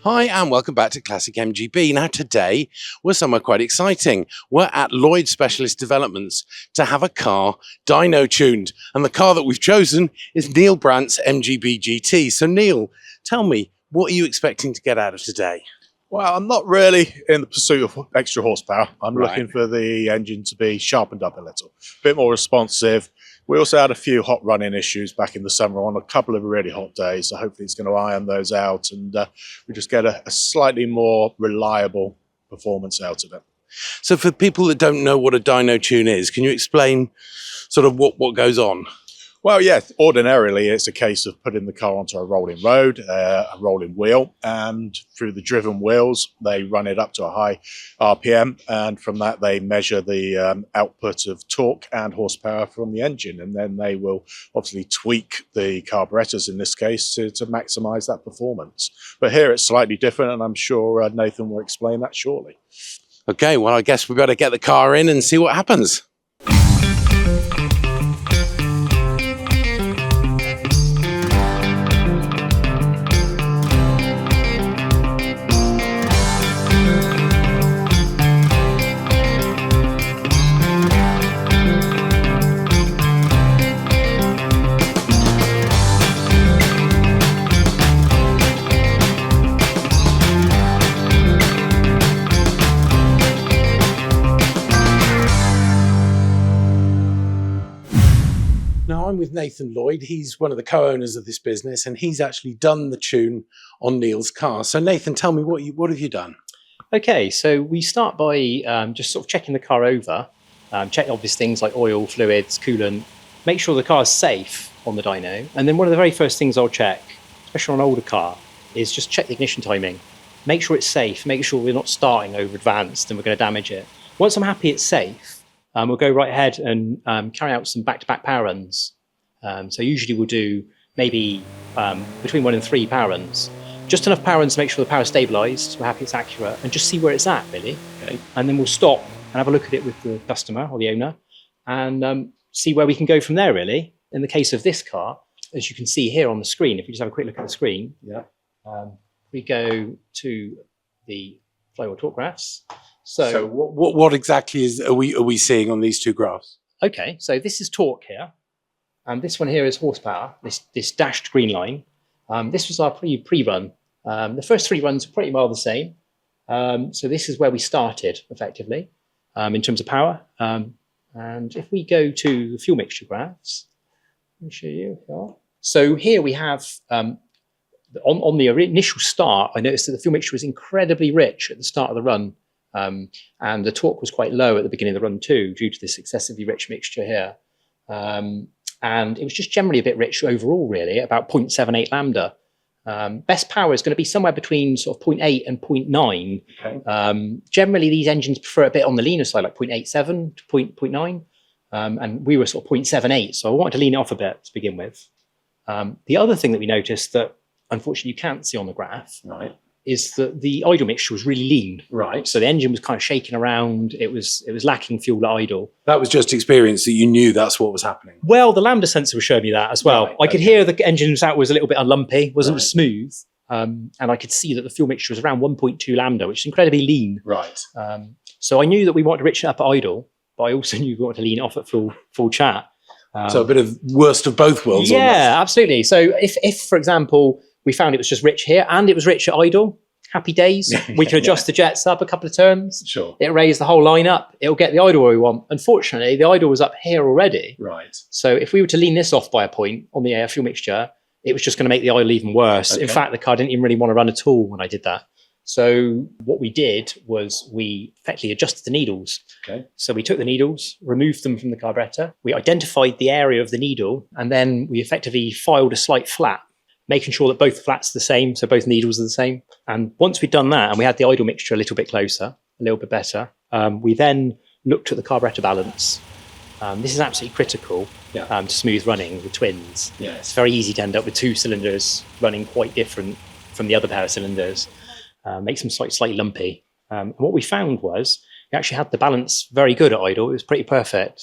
Hi and welcome back to Classic MGB. Now today we're somewhere quite exciting. We're at Lloyd Specialist Developments to have a car dyno-tuned, and the car that we've chosen is Neil Brant's MGB-GT. So Neil, tell me, what are you expecting to get out of today? Well, I'm not really in the pursuit of extra horsepower. I'm Right. looking for the engine to be sharpened up a little, a bit more responsive. We also had a few hot running issues back in the summer on a couple of really hot days, so hopefully it's going to iron those out and we just get a slightly more reliable performance out of it. So for people that don't know what a dyno-tune is, can you explain sort of what goes on? Well, yeah, ordinarily it's a case of putting the car onto a rolling road, a rolling wheel, and through the driven wheels, they run it up to a high RPM, and from that they measure the output of torque and horsepower from the engine, and then they will obviously tweak the carburetors in this case to maximize that performance. But here it's slightly different, and I'm sure Nathan will explain that shortly. Okay, well, I guess we better get the car in and see what happens. Now I'm with Nathan Lloyd. He's one of the co-owners of this business, and he's actually done the tune on Neil's car. So Nathan, tell me, what have you done? Okay, so we start by just sort of checking the car over, check obvious things like oil, fluids, coolant, make sure the car is safe on the dyno. And then one of the very first things I'll check, especially on an older car, is just check the ignition timing. Make sure it's safe, make sure we're not starting over advanced and we're going to damage it. Once I'm happy it's safe, we'll go right ahead and carry out some back-to-back power runs. So usually we'll do maybe between 1 and 3 power runs. Just enough power runs to make sure the power is stabilised, we're happy it's accurate, and just see where it's at, really. Okay. And then we'll stop and have a look at it with the customer or the owner and see where we can go from there, really. In the case of this car, as you can see here on the screen, if you just have a quick look at the screen, we go to the flywheel torque graphs. So what exactly are we seeing on these two graphs? Okay, so this is torque here, and this one here is horsepower, this dashed green line. This was our pre-run. The first 3 runs are pretty well the same. So this is where we started, effectively, in terms of power. And if we go to the fuel mixture graphs, let me show you here. So here we have, on the initial start, I noticed that the fuel mixture was incredibly rich at the start of the run. And the torque was quite low at the beginning of the run too, due to this excessively rich mixture here. And it was just generally a bit rich overall, really, about 0.78 lambda. Best power is going to be somewhere between sort of 0.8 and 0.9. Okay. Generally, these engines prefer a bit on the leaner side, like 0.87 to 0.9. And we were sort of 0.78, so I wanted to lean it off a bit to begin with. The other thing that we noticed that, unfortunately, you can't see on the graph, right, is that the idle mixture was really lean. Right. So the engine was kind of shaking around. It was lacking fuel at idle. That was just experience that you knew that's what was happening. Well, the lambda sensor was showing me that as well. Right, I could hear the engine sound was a little bit unlumpy, wasn't as smooth. And I could see that the fuel mixture was around 1.2 lambda, which is incredibly lean. Right. So I knew that we wanted to richen it up at idle, but I also knew we wanted to lean it off at full chat. So a bit of worst of both worlds. Yeah, absolutely. So if, for example, we found it was just rich here and it was rich at idle, happy days. We can adjust the jets up a couple of turns. Sure. It'll raise the whole line up. It'll get the idle where we want. Unfortunately, the idle was up here already. Right. So if we were to lean this off by a point on the air fuel mixture, it was just going to make the idle even worse. Okay. In fact, the car didn't even really want to run at all when I did that. So what we did was we effectively adjusted the needles. Okay. So we took the needles, removed them from the carburetor. We identified the area of the needle, and then we effectively filed a slight flat, making sure that both flats are the same, so both needles are the same. And once we'd done that, and we had the idle mixture a little bit closer, a little bit better, we then looked at the carburetor balance. This is absolutely critical to smooth running with twins. Yeah. It's very easy to end up with 2 cylinders running quite different from the other pair of cylinders. Makes them slightly lumpy. And what we found was we actually had the balance very good at idle. It was pretty perfect.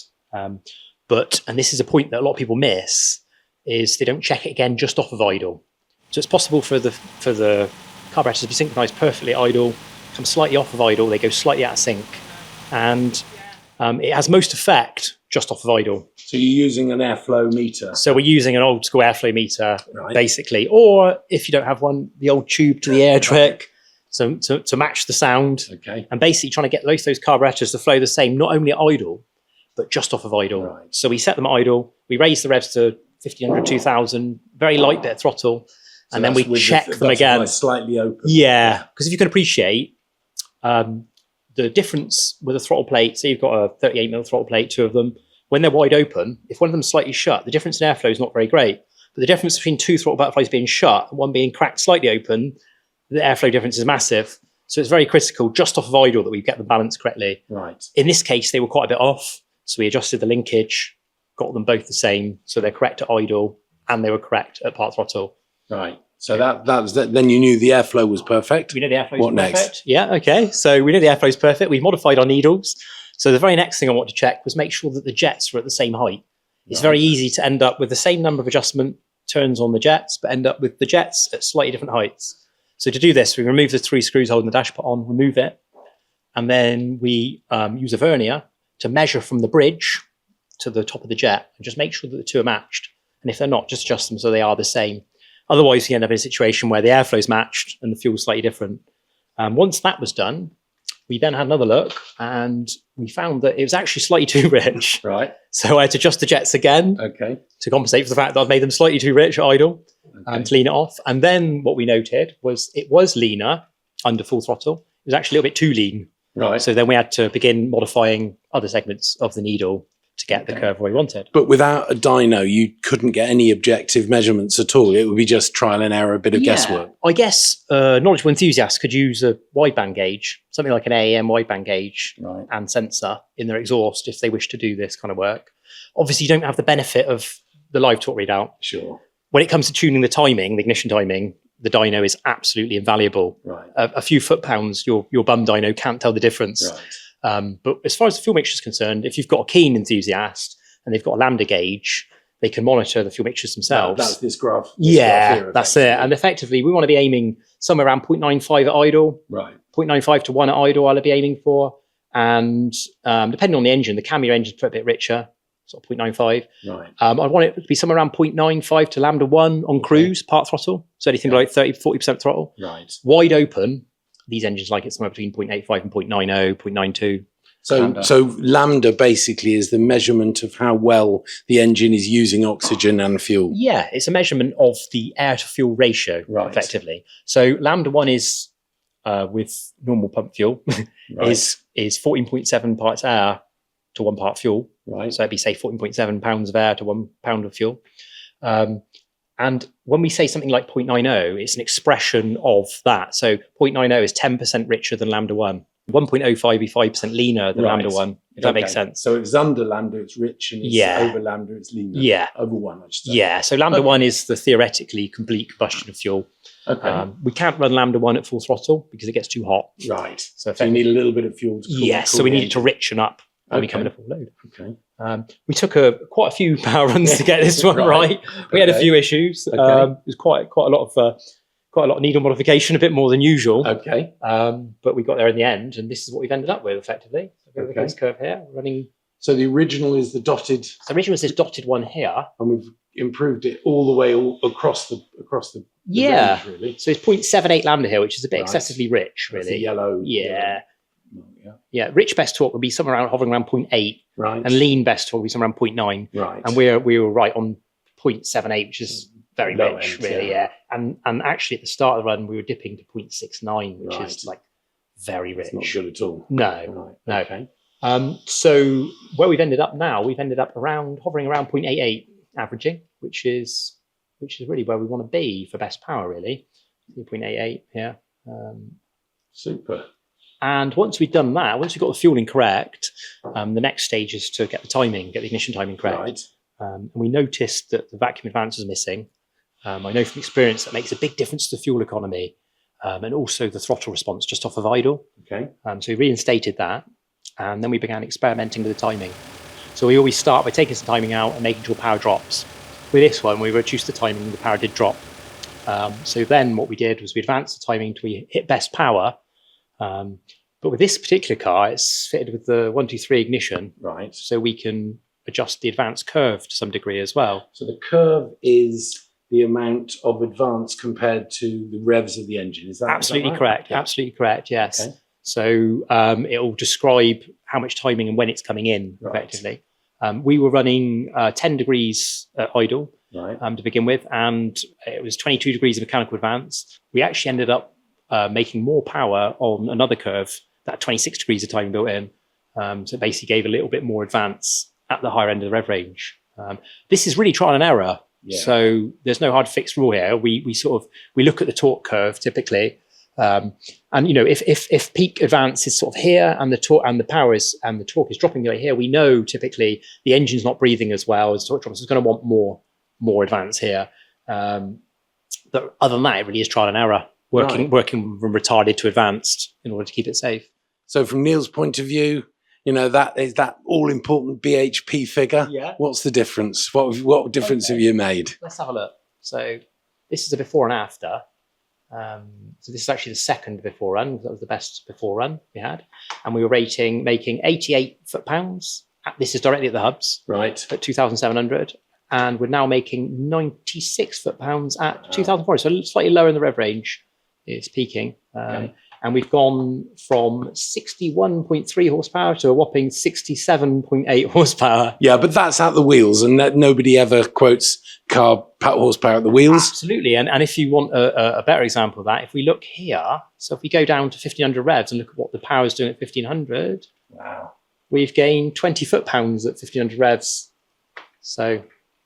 But, and this is a point that a lot of people miss, is they don't check it again just off of idle. So it's possible for the carburetors will be synchronized perfectly at idle, come slightly off of idle, they go slightly out of sync. And it has most effect just off of idle. So you're using an airflow meter? So we're using an old school airflow meter, Right. basically. Or if you don't have one, the old tube to the air trick, so to match the sound. Okay. And basically trying to get those carburetors to flow the same, not only at idle, but just off of idle. Right. So we set them at idle, we raise the revs to 1500, 2000, very light bit of throttle, So and then we that's with check them that's again. like slightly open. Yeah, because if you can appreciate the difference with a throttle plate, so you've got a 38mm throttle plate, two of them, when they're wide open, if one of them's slightly shut, the difference in airflow is not very great. But the difference between two throttle butterflies being shut and one being cracked slightly open, the airflow difference is massive. So it's very critical just off of idle that we get the balance correctly. Right. In this case, they were quite a bit off. So we adjusted the linkage, got them both the same. So they're correct at idle and they were correct at part throttle. Right. So that was that. Then you knew the airflow was perfect. We know the airflow is What perfect. next? Yeah, okay. So we know the airflow is perfect. We've modified our needles. So the very next thing I wanted to check was make sure that the jets were at the same height. It's very easy to end up with the same number of adjustment turns on the jets, but end up with the jets at slightly different heights. So to do this, we remove the 3 screws holding the dashpot on, remove it, and then we use a vernier to measure from the bridge to the top of the jet and just make sure that the two are matched. And if they're not, just adjust them so they are the same. Otherwise, you end up in a situation where the airflow is matched and the fuel is slightly different. Once that was done, we then had another look and we found that it was actually slightly too rich. Right. So I had to adjust the jets again Okay. to compensate for the fact that I've made them slightly too rich at idle and to lean it off. And then what we noted was it was leaner under full throttle. It was actually a little bit too lean. Right. So then we had to begin modifying other segments of the needle to get the curve we wanted. But without a dyno, you couldn't get any objective measurements at all. It would be just trial and error, a bit of guesswork. I guess knowledgeable enthusiasts could use a wideband gauge, something like an AEM wideband gauge Right. and sensor in their exhaust if they wish to do this kind of work. Obviously, you don't have the benefit of the live torque readout. Sure. When it comes to tuning the timing, the ignition timing, the dyno is absolutely invaluable. Right. A few foot-pounds, your bum dyno can't tell the difference. Right. But as far as the fuel mixture is concerned, if you've got a keen enthusiast and they've got a lambda gauge, they can monitor the fuel mixtures themselves. That's this graph. That's it. And effectively, we want to be aiming somewhere around 0.95 at idle, Right. 0.95 to 1 at idle I'll be aiming for. And depending on the engine, the Cameo engine's a bit richer, sort of 0.95. Right. I want it to be somewhere around 0.95 to lambda 1 on cruise, part throttle. So anything like 30-40% throttle. Right. Wide open, these engines like it somewhere between 0.85 and 0.90, 0.92. So lambda basically is the measurement of how well the engine is using oxygen and fuel. Yeah, it's a measurement of the air to fuel ratio, Right. effectively. So lambda 1 is with normal pump fuel Right. is 14.7 parts air to 1 part fuel. Right. So it'd be say 14.7 pounds of air to 1 pound of fuel. And when we say something like 0.90, it's an expression of that. So 0.90 is 10% richer than lambda 1. 1.05 be 5% leaner than Right. lambda 1, if that makes sense. So if it's under lambda, it's rich, and it's over lambda, it's leaner. Yeah. Over 1, I should say. Yeah, so lambda 1 is the theoretically complete combustion of fuel. Okay. We can't run lambda 1 at full throttle because it gets too hot. Right. So So you need a little bit of fuel to cool. yes, so we need it to richen up when we come in Okay. at full load. Okay. We took quite a few power runs to get this one Right. right. We had a Okay. few issues. Okay. It was quite a lot of needle modification, a bit more than usual. Okay. But we got there in the end, and this is what we've ended up with effectively. So if we look Okay. at this curve here, running. So the original is the dotted, So originally was this dotted one here. and we've improved it all the way across the Yeah. range, really. So it's 0.78 lambda here, which is a bit Right. excessively rich, That's the really. yellow. Yeah. Yeah. Yeah, rich best torque would be somewhere around hovering around 0.8, Right. and lean best torque would be somewhere around 0.9. Right. And we were right on 0.78, which is very Low rich, end, really. yeah. Yeah. And actually, at the start of the run, we were dipping to 0.69, which Right. is like very rich. It's not good at all. No, Right. no. Okay. So where we've ended up now, we've ended up hovering around 0.88 averaging, which is really where we want to be for best power, really. 0.88 here. Super. And once we've done that, once we've got the fueling correct, the next stage is to get the ignition timing correct. Right. And we noticed that the vacuum advance was missing. I know from experience that makes a big difference to the fuel economy, and also the throttle response just off of idle. Okay. So we reinstated that, and then we began experimenting with the timing. So we always start by taking some timing out and making sure power drops. With this one, we reduced the timing and the power did drop. So then what we did was we advanced the timing till we hit best power. But with this particular car, it's fitted with the 123 ignition, Right. so we can adjust the advanced curve to some degree as well. So the curve is the amount of advance compared to the revs of the engine. Is that Absolutely right? correct. Yeah. Absolutely correct. Yes. Okay. So it'll describe how much timing and when it's coming in, Right. effectively. We were running 10 degrees idle Right. to begin with, and it was 22 degrees of mechanical advance. We actually ended up making more power on another curve that 26 degrees of timing built in. So it basically gave a little bit more advance at the higher end of the rev range. This is really trial and error. Yeah. So there's no hard fixed rule here. We look at the torque curve typically, and if peak advance is sort of here and the torque and the power is and the torque is dropping right here, we know typically the engine's not breathing as well as torque drops. It's going to want more advance here. But other than that, it really is trial and error, working from retarded to advanced in order to keep it safe. So from Neil's point of view, that is that all-important BHP figure. Yeah. What's the difference? What difference have you made? Let's have a look. So this is a before and after. So this is actually the second before run. That was the best before run we had. And we were making 88 foot-pounds. This is directly at the hubs. Right. At 2,700. And we're now making 96 foot-pounds at 2,400. So slightly lower in the rev range. It's peaking. Okay. And we've gone from 61.3 horsepower to a whopping 67.8 horsepower. Yeah, but that's at the wheels, and that nobody ever quotes car horsepower at the wheels. Absolutely. And if you want a better example of that, if we look here, so if we go down to 1,500 revs and look at what the power is doing at 1,500, Wow. we've gained 20 foot-pounds at 1,500 revs. So...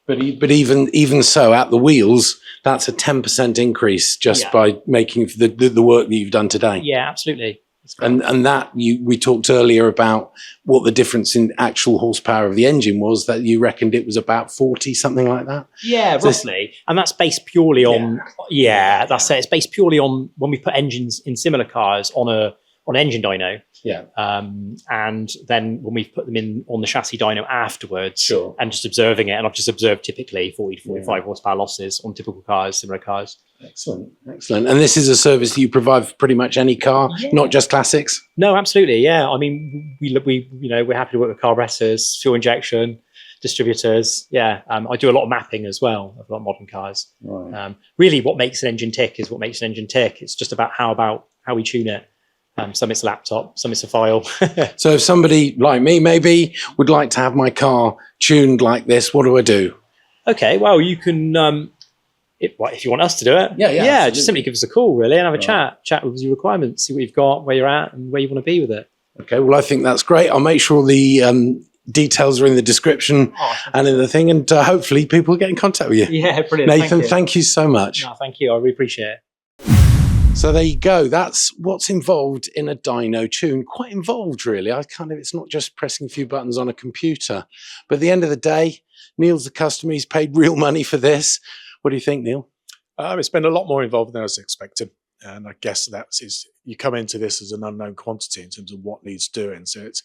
But even so, at the wheels, that's a 10% increase just by making the work that you've done today. Yeah, absolutely. And that we talked earlier about what the difference in actual horsepower of the engine was. That you reckoned it was about 40, something like that. Yeah, roughly. And that's based purely on that's it. It's based purely on when we put engines in similar cars on engine dyno. Yeah. And then when we've put them in on the chassis dyno afterwards, Sure. and just observing it, and I've just observed typically 40 to 45 horsepower losses on typical cars, similar cars. Excellent. And this is a service that you provide for pretty much any car, not just classics. No, absolutely. Yeah. I mean, we're happy to work with carburetors, fuel injection, distributors. Yeah. I do a lot of mapping as well of a lot of modern cars. Right. Really what makes an engine tick is what makes an engine tick. It's just about how we tune it. Some it's a laptop, some it's a file. So if somebody like me maybe would like to have my car tuned like this, what do I do? Okay, well, you can, if you want us to do it, absolutely. just simply give us a call, really, and have a chat with your requirements, see what you've got, where you're at, and where you want to be with it. Okay, well, I think that's great. I'll make sure the details are in the description and in the thing, and hopefully people will get in contact with you. Yeah, brilliant. Nathan, thank you so much. No, thank you. I really appreciate it. So there you go. That's what's involved in a dyno tune. Quite involved, really. It's not just pressing a few buttons on a computer. But at the end of the day, Neil's the customer. He's paid real money for this. What do you think, Neil? It's been a lot more involved than I was expecting. And I guess you come into this as an unknown quantity in terms of what needs doing. So it's,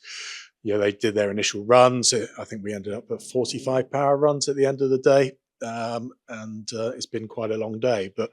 they did their initial runs. I think we ended up at 45 power runs at the end of the day. And it's been quite a long day. But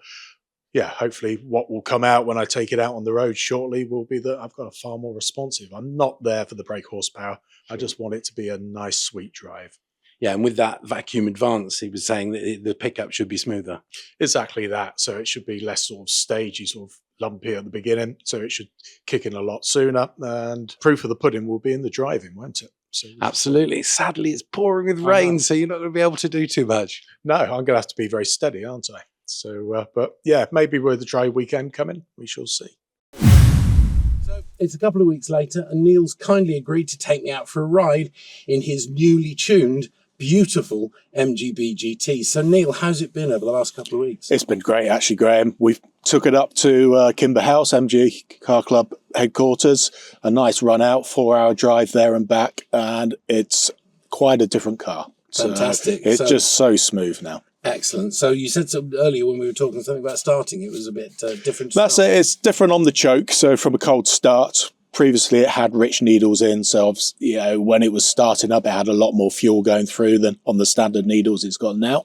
yeah, hopefully what will come out when I take it out on the road shortly will be that I've got a far more responsive. I'm not there for the brake horsepower. I just want it to be a nice, sweet drive. Yeah, and with that vacuum advance, he was saying that the pickup should be smoother. Exactly that. So it should be less sort of stagey, sort of lumpy at the beginning. So it should kick in a lot sooner. And proof of the pudding will be in the driving, won't it? So absolutely. Sadly, it's pouring with rain, so you're not going to be able to do too much. No, I'm going to have to be very steady, aren't I? So, but yeah, maybe with the dry weekend coming, we shall see. So it's a couple of weeks later, and Neil's kindly agreed to take me out for a ride in his newly tuned, beautiful MGB-GT. So Neil, how's it been over the last couple of weeks? It's been great, actually, Graham. We've took it up to Kimber House, MG Car Club headquarters. A nice run out, 4-hour drive there and back, and it's quite a different car. Fantastic. It's just so smooth now. Excellent. So you said something earlier when we were talking about starting, it was a bit different. That's it. It's different on the choke. So from a cold start, previously it had rich needles in, so when it was starting up, it had a lot more fuel going through than on the standard needles it's got now.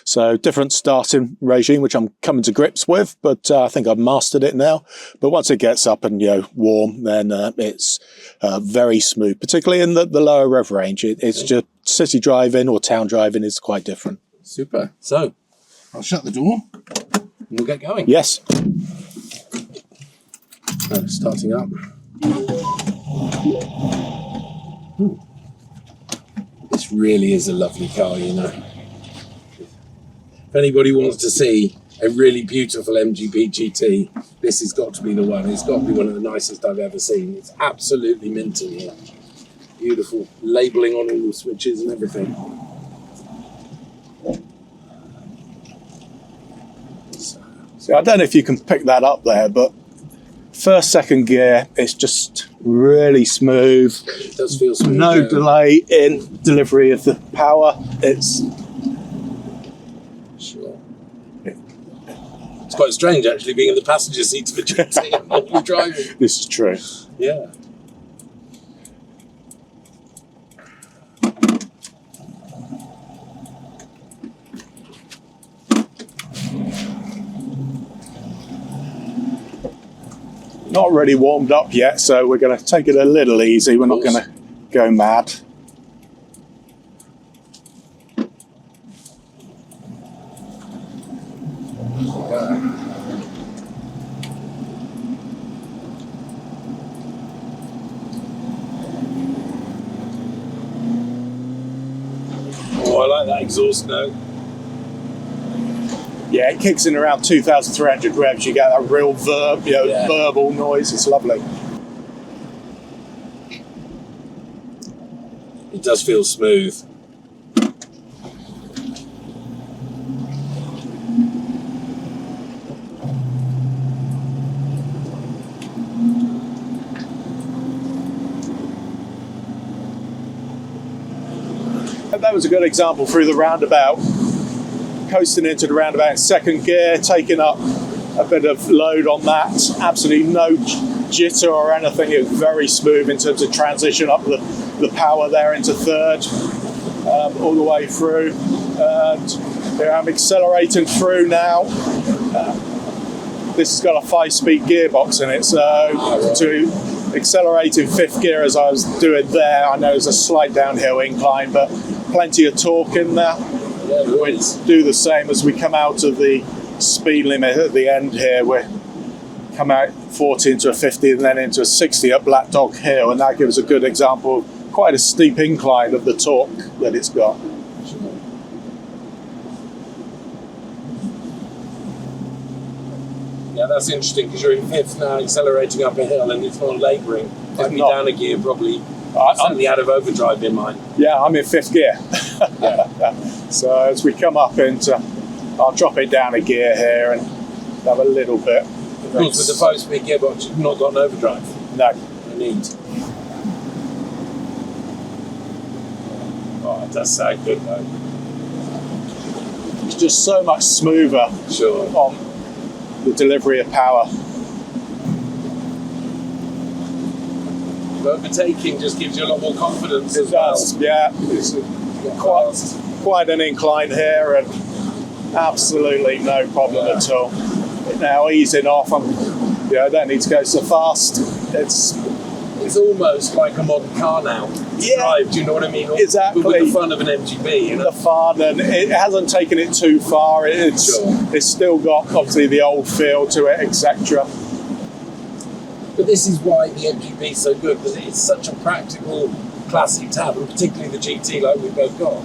So different starting regime, which I'm coming to grips with, but I think I've mastered it now. But once it gets up and warm, then it's very smooth, particularly in the lower rev range. It's just city driving or town driving is quite different. Super. So I'll shut the door and we'll get going. Yes. Starting up. This really is a lovely car, If anybody wants to see a really beautiful MGB-GT, this has got to be the one. It's got to be one of the nicest I've ever seen. It's absolutely mint in here. Beautiful labelling on all the switches and everything. So I don't know if you can pick that up there, but first, second gear, it's just really smooth. It does feel smooth. No delay in delivery of the power. It's sure. It's quite strange actually being in the passenger seat of a GT and not driving. This is true. Yeah. Not really warmed up yet, so we're going to take it a little easy. We're not going to go mad. Oh, I like that exhaust note. Yeah, it kicks in around 2,300 revs. You get that real verbal noise. It's lovely. It does feel smooth. That was a good example through the roundabout. Coasting into the roundabout in second gear, taking up a bit of load on that. Absolutely no jitter or anything. It was very smooth in terms of transition up the power there into third, all the way through. And I'm accelerating through now. This has got a 5-speed gearbox in it, so to accelerate in fifth gear as I was doing there, I know there's a slight downhill incline, but plenty of torque in there. Yeah, We do the same as we come out of the speed limit at the end here. We come out 40 into a 50 and then into a 60 at Black Dog Hill, and that gives a good example of quite a steep incline of the torque that it's got. Yeah, that's interesting because you're in fifth now, accelerating up a hill, and it's not labouring. Take me down a gear, probably. Certainly out of overdrive in mine. Yeah, I'm in fifth gear. Yeah. So as we come up into, I'll drop it down a gear here and have a little bit. Of course, with the 5-speed gearbox, you've not got an overdrive. No. No need. Oh, it does sound good though. It's just so much smoother Sure. on the delivery of power. Overtaking just gives you a lot more confidence It as well. does, yeah. It's quite an incline here and absolutely no problem at all. Now easing off, I don't need to go so fast. It's almost like a modern car now. To drive, do you know what I mean? Exactly. But with the fun of an MGB, The fun, and it hasn't taken it too far. It's still got obviously the old feel to it, etc. But this is why the MGB is so good, because it's such a practical classic to have, and particularly the GT like we've both got.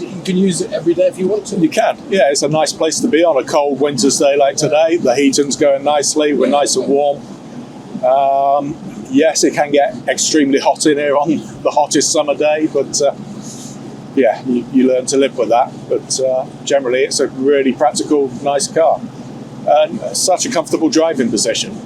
You can use it every day if you want to. You can, yeah. It's a nice place to be on a cold winter's day like today. The heating's going nicely. We're nice and warm. Yes, it can get extremely hot in here on the hottest summer day, but you learn to live with that. But generally, it's a really practical, nice car, and such a comfortable driving position.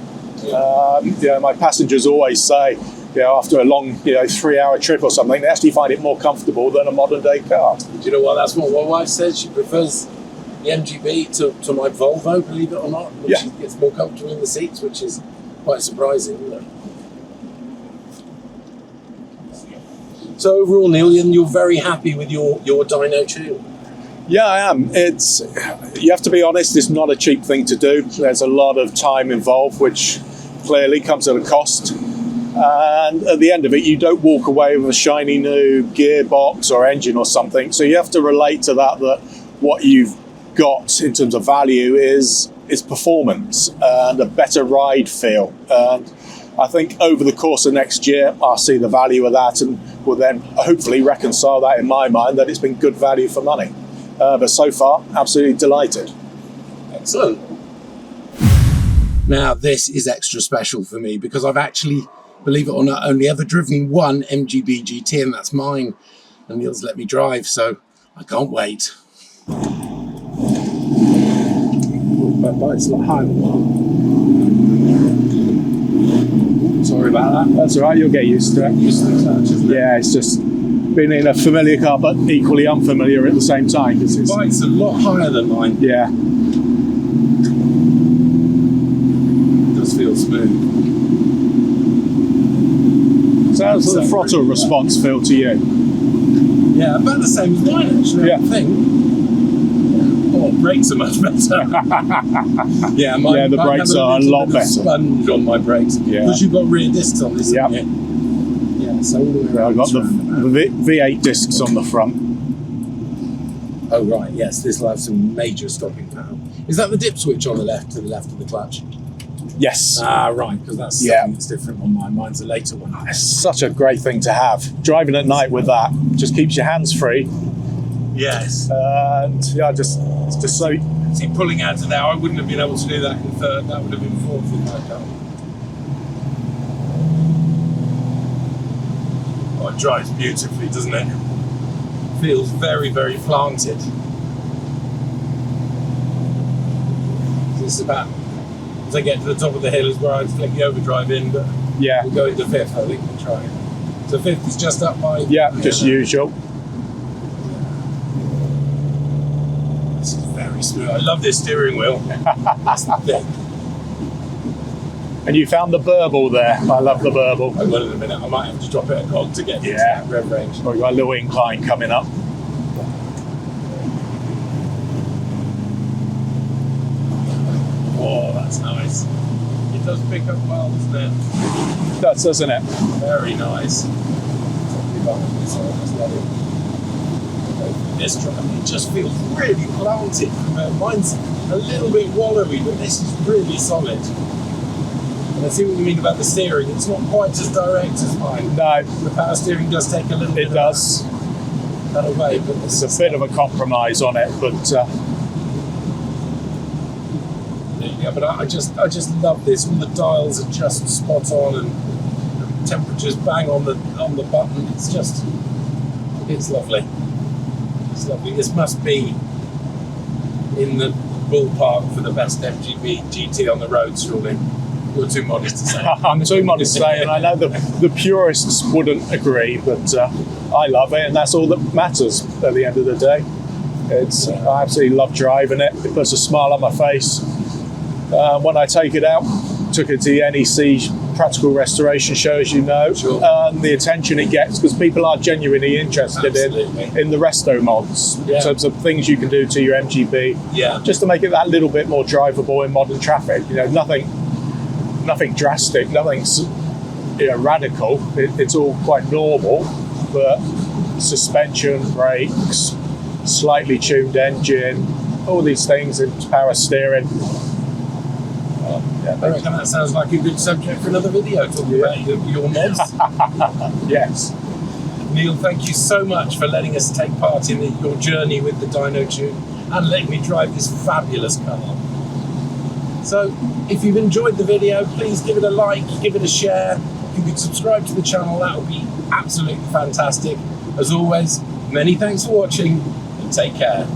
My passengers always say, after a long, 3-hour trip or something, they actually find it more comfortable than a modern day car. Do you know what? That's what my wife says. She prefers the MGB to my Volvo, believe it or not. She gets more comfortable in the seats, which is quite surprising, isn't it? So overall, Neil, you're very happy with your Dynotune? Yeah, I am. You have to be honest, it's not a cheap thing to do. There's a lot of time involved, which clearly comes at a cost. And at the end of it, you don't walk away with a shiny new gearbox or engine or something. So you have to relate to that what you've got in terms of value is performance and a better ride feel. And I think over the course of next year, I'll see the value of that and will then hopefully reconcile that in my mind that it's been good value for money. But so far, absolutely delighted. Excellent. Now, this is extra special for me because I've actually, believe it or not, only ever driven one MGB GT, and that's mine. And Neil's let me drive, so I can't wait. But it's a lot higher than mine. Sorry about that. That's all right, you'll get used to it. Yeah, it's just being in a familiar car but equally unfamiliar at the same time. It's a lot higher than mine. Yeah. It does feel smooth. So how's the throttle response feel to you? Yeah, about the same as mine actually, Yeah. I think. Oh, brakes are much better. Yeah, the brakes are a lot better. Sponge on my brakes. Yeah. Because you've got rear discs on this, Yep. haven't you? Yeah, so all the way around. I've got the V8 discs on the front. Oh right, yes, this will have some major stopping power. Is that the dip switch on the left, to the left of the clutch? Yes. Ah, right, because that's something that's different on mine. Mine's a later one. It's such a great thing to have. Driving at night with that just keeps your hands free. Yes. And yeah, it's just so. See, pulling out of there, I wouldn't have been able to do that in third. That would have been fourth in my car. Oh, it drives beautifully, doesn't it? Feels very, very planted. This is about, as I get to the top of the hill is where I'd flick the overdrive in, but Yeah. we'll go into fifth, I think, and try it. So fifth is just up my... Yeah, just usual. This is very smooth. I love this steering wheel. That's the thing. And you found the burble there. I love the burble. I will in a minute. I might have to drop it a cog to get into Yeah. that rev range. We've got a little incline coming up. Oh, that's nice. It does pick up well, doesn't it? That's, doesn't it? Very nice. This truck, it just feels really planted. Mine's a little bit wallowy, but this is really solid. And I see what you mean about the steering. It's not quite as direct as mine. No, The power steering does take a little bit it does. of that away, but this It's a bit of a compromise on it, but yeah, but I just love this. All the dials are just spot on, and the temperatures bang on the button. It's lovely. It's lovely. This must be in the ballpark for the best MGB GT on the road, surely. You're too modest to say. I'm too modest to say, and I know the purists wouldn't agree, but I love it, and that's all that matters at the end of the day. I absolutely love driving it. It puts a smile on my face. When I take it out, took it to the NEC practical restoration show, as you know, Sure. and the attention it gets, because people are genuinely interested in the resto mods, Yeah. in terms of things you can do to your MGB, Yeah. just to make it that little bit more drivable in modern traffic. You know, nothing drastic, nothing radical. It's all quite normal, but suspension, brakes, slightly tuned engine, all these things, and power steering. I reckon that sounds like a good subject for another video, talking about your mods. Yes. Neil, thank you so much for letting us take part in your journey with the Dynotune and letting me drive this fabulous car. So, if you've enjoyed the video, please give it a like, give it a share. If you could subscribe to the channel, that would be absolutely fantastic. As always, many thanks for watching and take care.